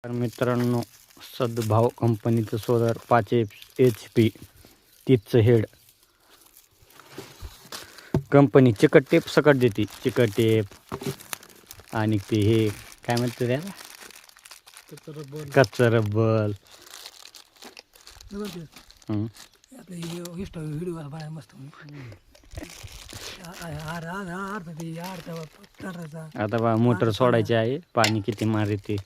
तर मित्रांनो, सद्भाव कंपनीचं सोलर 5 HP 30चं हेड. कंपनी चिकट टेप सकट देते. चिकट टेप आणि ते हे काय म्हणते त्याला, कच्चं रब्बर. आता बा मोटर सोडायची आहे, पाणी किती मारते.